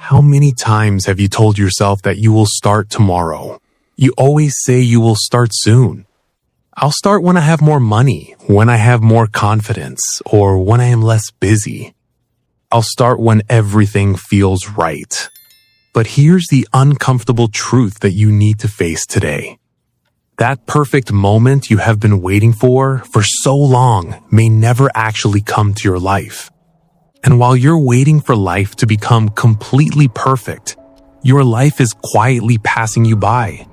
How many times have you told yourself that you will start tomorrow? You always say you will start soon. I'll start when I have more money, when I have more confidence, or when I am less busy. I'll start when everything feels right. But here's the uncomfortable truth that you need to face today. That perfect moment you have been waiting for so long may never actually come to your life. And while you're waiting for life to become completely perfect, your life is quietly passing you by.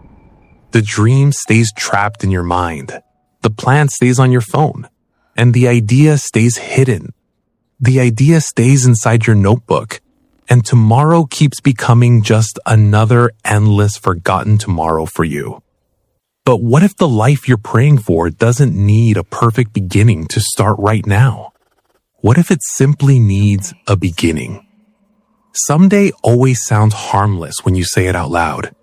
The dream stays trapped in your mind. The plan stays on your phone. And the idea stays hidden. The idea stays inside your notebook. And tomorrow keeps becoming just another endless forgotten tomorrow for you. But what if the life you're praying for doesn't need a perfect beginning to start right now? What if it simply needs a beginning? Someday always sounds harmless when you say it out loud.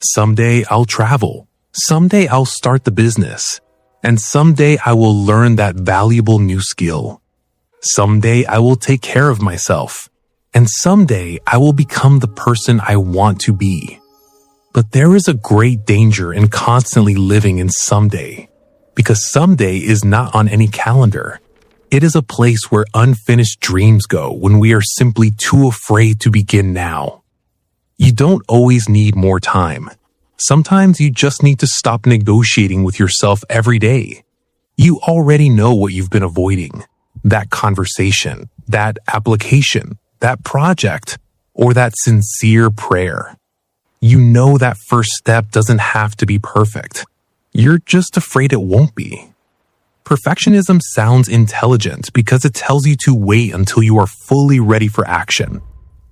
Someday I'll travel. Someday I'll start the business. And someday I will learn that valuable new skill. Someday I will take care of myself. And someday I will become the person I want to be. But there is a great danger in constantly living in someday, because someday is not on any calendar. It is a place where unfinished dreams go when we are simply too afraid to begin now. You don't always need more time. Sometimes you just need to stop negotiating with yourself every day. You already know what you've been avoiding. That conversation, that application, that project, or that sincere prayer. You know that first step doesn't have to be perfect. You're just afraid it won't be. Perfectionism sounds intelligent because it tells you to wait until you are fully ready for action.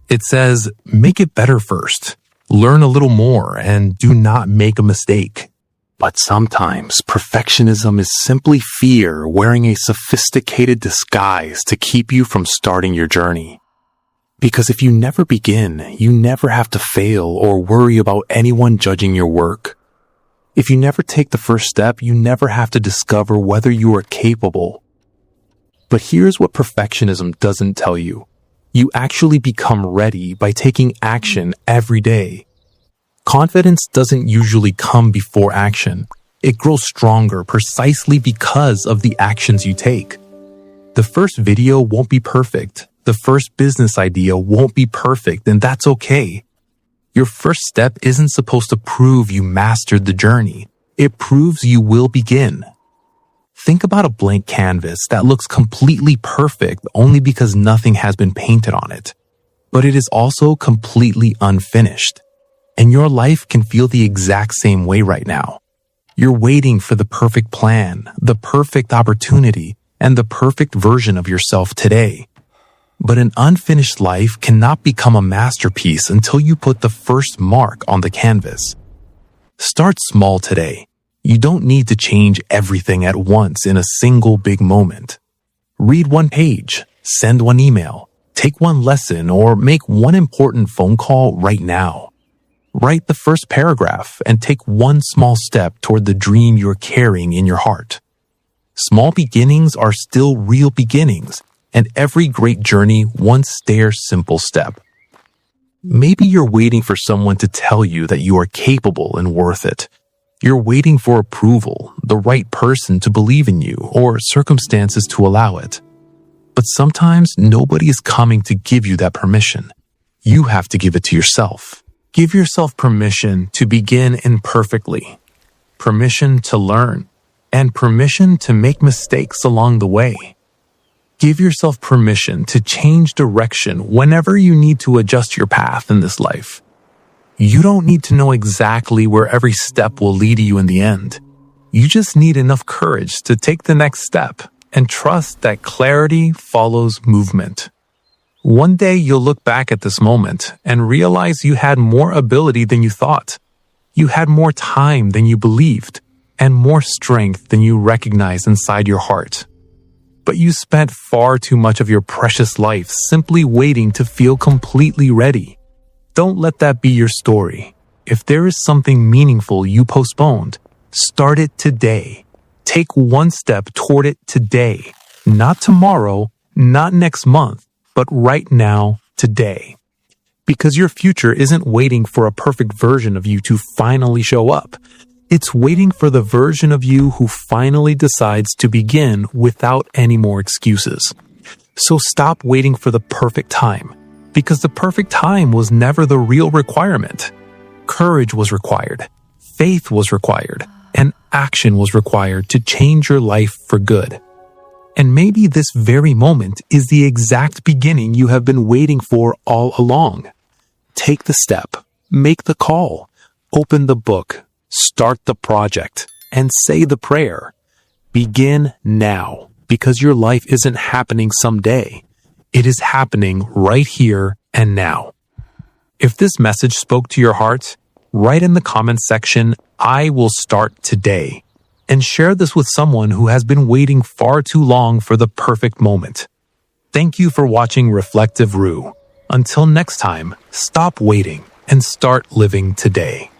It says, make it better first, learn a little more, and do not make a mistake. But sometimes perfectionism is simply fear wearing a sophisticated disguise to keep you from starting your journey. Because if you never begin, you never have to fail or worry about anyone judging your work. If you never take the first step, you never have to discover whether you are capable. But here's what perfectionism doesn't tell you. You actually become ready by taking action every day. Confidence doesn't usually come before action. It grows stronger precisely because of the actions you take. The first video won't be perfect. The first business idea won't be perfect, and that's okay. Your first step isn't supposed to prove you mastered the journey. It proves you will begin. Think about a blank canvas that looks completely perfect only because nothing has been painted on it. But it is also completely unfinished. And your life can feel the exact same way right now. You're waiting for the perfect plan, the perfect opportunity, and the perfect version of yourself today. But an unfinished life cannot become a masterpiece until you put the first mark on the canvas. Start small today. You don't need to change everything at once in a single big moment. Read one page, send one email, take one lesson, or make one important phone call right now. Write the first paragraph and take one small step toward the dream you're carrying in your heart. Small beginnings are still real beginnings. And every great journey one stair simple step. Maybe you're waiting for someone to tell you that you are capable and worth it. You're waiting for approval, the right person to believe in you, or circumstances to allow it. But sometimes nobody is coming to give you that permission. You have to give it to yourself. Give yourself permission to begin imperfectly, permission to learn, and permission to make mistakes along the way. Give yourself permission to change direction whenever you need to adjust your path in this life. You don't need to know exactly where every step will lead you in the end. You just need enough courage to take the next step and trust that clarity follows movement. One day you'll look back at this moment and realize you had more ability than you thought. You had more time than you believed and more strength than you recognized inside your heart. But you spent far too much of your precious life simply waiting to feel completely ready. Don't let that be your story. If there is something meaningful you postponed, start it today. Take one step toward it today. Not tomorrow, not next month, but right now, today. Because your future isn't waiting for a perfect version of you to finally show up. It's waiting for the version of you who finally decides to begin without any more excuses. So stop waiting for the perfect time, because the perfect time was never the real requirement. Courage was required, faith was required, and action was required to change your life for good. And maybe this very moment is the exact beginning you have been waiting for all along. Take the step, make the call, open the book, start the project, and say the prayer. Begin now, because your life isn't happening someday. It is happening right here and now. If this message spoke to your heart, write in the comments section, "I will start today," and share this with someone who has been waiting far too long for the perfect moment. Thank you for watching Refective Ruh. Until next time, stop waiting and start living today.